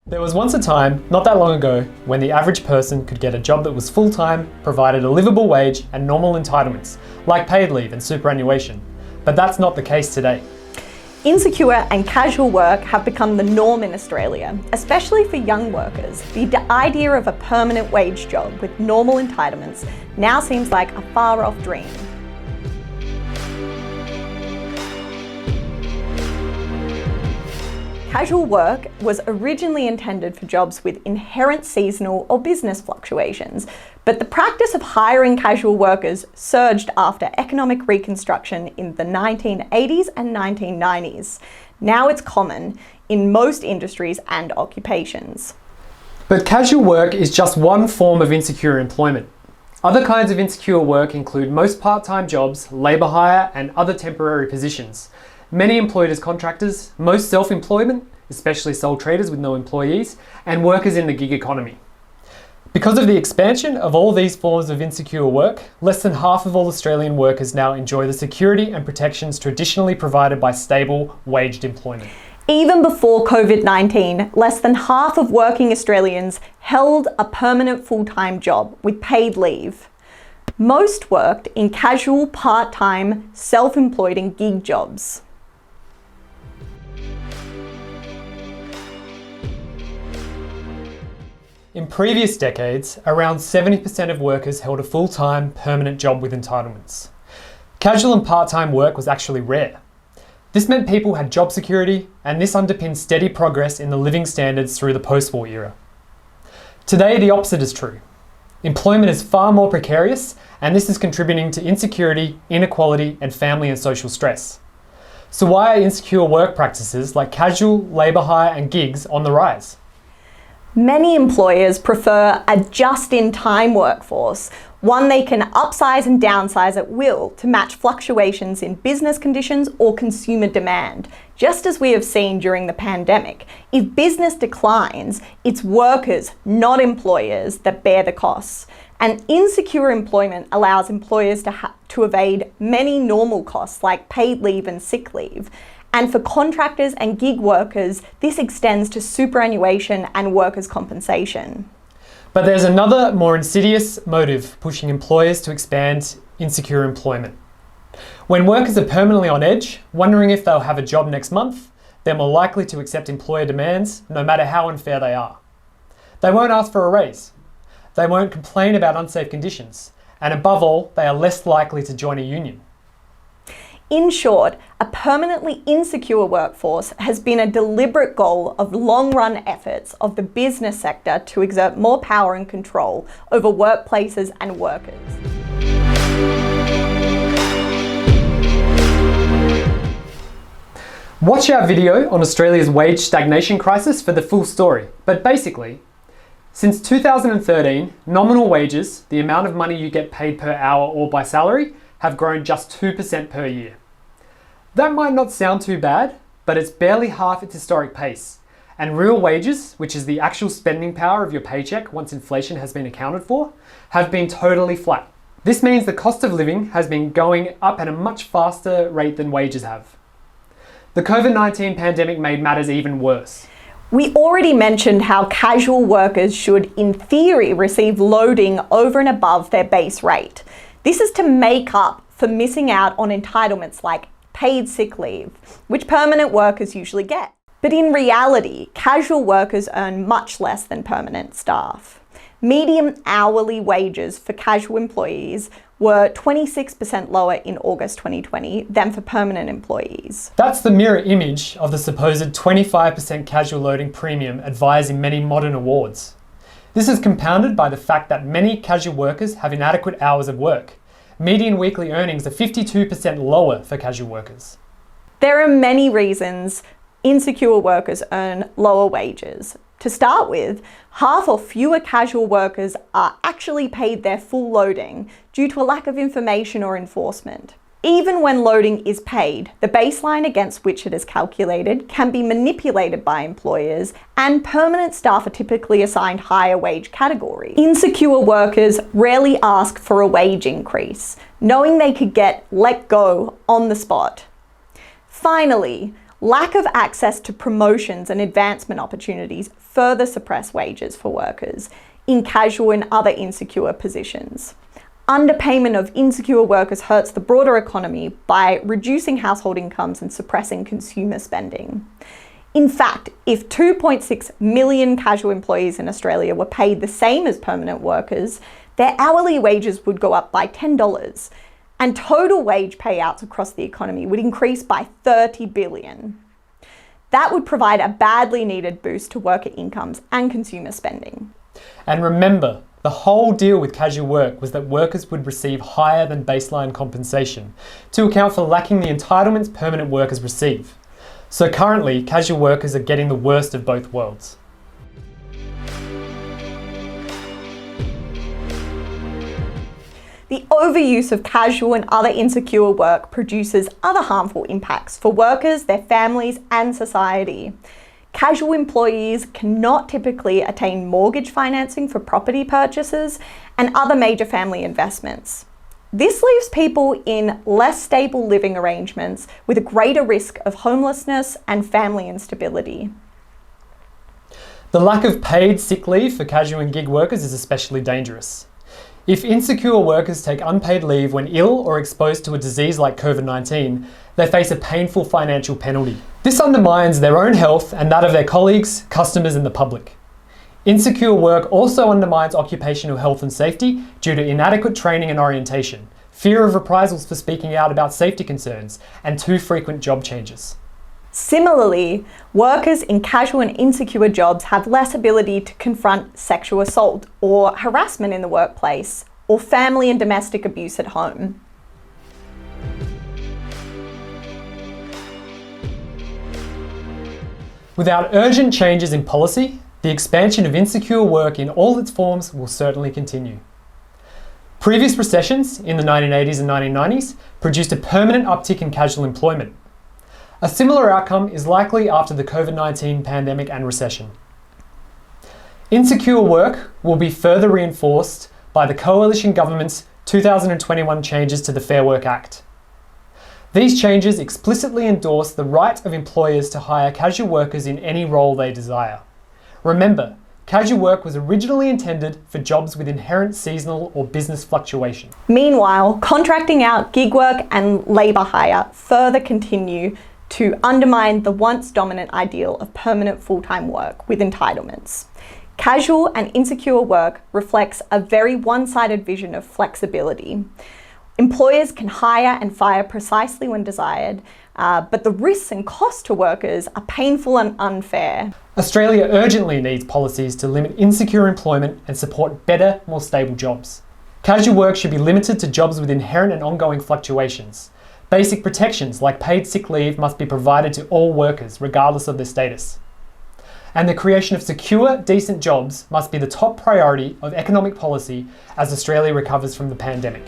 There was once a time, not that long ago, when the average person could get a job that was full-time, provided a livable wage and normal entitlements, like paid leave and superannuation. But that's not the case today. Insecure and casual work have become the norm in Australia, especially for young workers. The idea of a permanent wage job with normal entitlements now seems like a far-off dream. Casual work was originally intended for jobs with inherent seasonal or business fluctuations, but the practice of hiring casual workers surged after economic reconstruction in the 1980s and 1990s. Now it's common in most industries and occupations. But casual work is just one form of insecure employment. Other kinds of insecure work include most part-time jobs, labour hire, and other temporary positions. Many employed as contractors, most self-employment, especially sole traders with no employees, and workers in the gig economy. Because of the expansion of all these forms of insecure work, less than half of all Australian workers now enjoy the security and protections traditionally provided by stable, waged employment. Even before COVID-19, less than half of working Australians held a permanent full-time job with paid leave. Most worked in casual, part-time, self-employed and gig jobs. In previous decades, around 70% of workers held a full-time, permanent job with entitlements. Casual and part-time work was actually rare. This meant people had job security, and this underpinned steady progress in the living standards through the post-war era. Today, the opposite is true. Employment is far more precarious, and this is contributing to insecurity, inequality, and family and social stress. So why are insecure work practices like casual, labour hire, and gigs on the rise? Many employers prefer a just-in-time workforce, one they can upsize and downsize at will to match fluctuations in business conditions or consumer demand. Just as we have seen during the pandemic, if business declines, it's workers, not employers, that bear the costs. And insecure employment allows employers to evade many normal costs like paid leave and sick leave. And for contractors and gig workers, this extends to superannuation and workers' compensation. But there's another, more insidious motive pushing employers to expand insecure employment. When workers are permanently on edge, wondering if they'll have a job next month, they're more likely to accept employer demands, no matter how unfair they are. They won't ask for a raise. They won't complain about unsafe conditions. And above all, they are less likely to join a union. In short, a permanently insecure workforce has been a deliberate goal of long-run efforts of the business sector to exert more power and control over workplaces and workers. Watch our video on Australia's wage stagnation crisis for the full story. But basically, since 2013, nominal wages, the amount of money you get paid per hour or by salary, have grown just 2% per year. That might not sound too bad, but it's barely half its historic pace. And real wages, which is the actual spending power of your paycheck once inflation has been accounted for, have been totally flat. This means the cost of living has been going up at a much faster rate than wages have. The COVID-19 pandemic made matters even worse. We already mentioned how casual workers should, in theory, receive loading over and above their base rate. This is to make up for missing out on entitlements like paid sick leave, which permanent workers usually get. But in reality, casual workers earn much less than permanent staff. Median hourly wages for casual employees were 26% lower in August 2020 than for permanent employees. That's the mirror image of the supposed 25% casual loading premium advised in many modern awards. This is compounded by the fact that many casual workers have inadequate hours of work. Median weekly earnings are 52% lower for casual workers. There are many reasons insecure workers earn lower wages. To start with, half or fewer casual workers are actually paid their full loading due to a lack of information or enforcement. Even when loading is paid, the baseline against which it is calculated can be manipulated by employers, and permanent staff are typically assigned higher wage categories. Insecure workers rarely ask for a wage increase, knowing they could get let go on the spot. Finally, lack of access to promotions and advancement opportunities further suppress wages for workers in casual and other insecure positions. Underpayment of insecure workers hurts the broader economy by reducing household incomes and suppressing consumer spending. In fact, if 2.6 million casual employees in Australia were paid the same as permanent workers, their hourly wages would go up by $10, and total wage payouts across the economy would increase by $30 billion. That would provide a badly needed boost to worker incomes and consumer spending. And remember, the whole deal with casual work was that workers would receive higher than baseline compensation to account for lacking the entitlements permanent workers receive. So currently, casual workers are getting the worst of both worlds. The overuse of casual and other insecure work produces other harmful impacts for workers, their families, and society. Casual employees cannot typically attain mortgage financing for property purchases and other major family investments. This leaves people in less stable living arrangements with a greater risk of homelessness and family instability. The lack of paid sick leave for casual and gig workers is especially dangerous. If insecure workers take unpaid leave when ill or exposed to a disease like COVID-19, they face a painful financial penalty. This undermines their own health and that of their colleagues, customers, and the public. Insecure work also undermines occupational health and safety due to inadequate training and orientation, fear of reprisals for speaking out about safety concerns, and too frequent job changes. Similarly, workers in casual and insecure jobs have less ability to confront sexual assault or harassment in the workplace, or family and domestic abuse at home. Without urgent changes in policy, the expansion of insecure work in all its forms will certainly continue. Previous recessions in the 1980s and 1990s produced a permanent uptick in casual employment. A similar outcome is likely after the COVID-19 pandemic and recession. Insecure work will be further reinforced by the coalition government's 2021 changes to the Fair Work Act. These changes explicitly endorse the right of employers to hire casual workers in any role they desire. Remember, casual work was originally intended for jobs with inherent seasonal or business fluctuation. Meanwhile, contracting out, gig work, and labour hire further continue to undermine the once dominant ideal of permanent full-time work with entitlements. Casual and insecure work reflects a very one-sided vision of flexibility. Employers can hire and fire precisely when desired, but the risks and costs to workers are painful and unfair. Australia urgently needs policies to limit insecure employment and support better, more stable jobs. Casual work should be limited to jobs with inherent and ongoing fluctuations. Basic protections like paid sick leave must be provided to all workers, regardless of their status. And the creation of secure, decent jobs must be the top priority of economic policy as Australia recovers from the pandemic.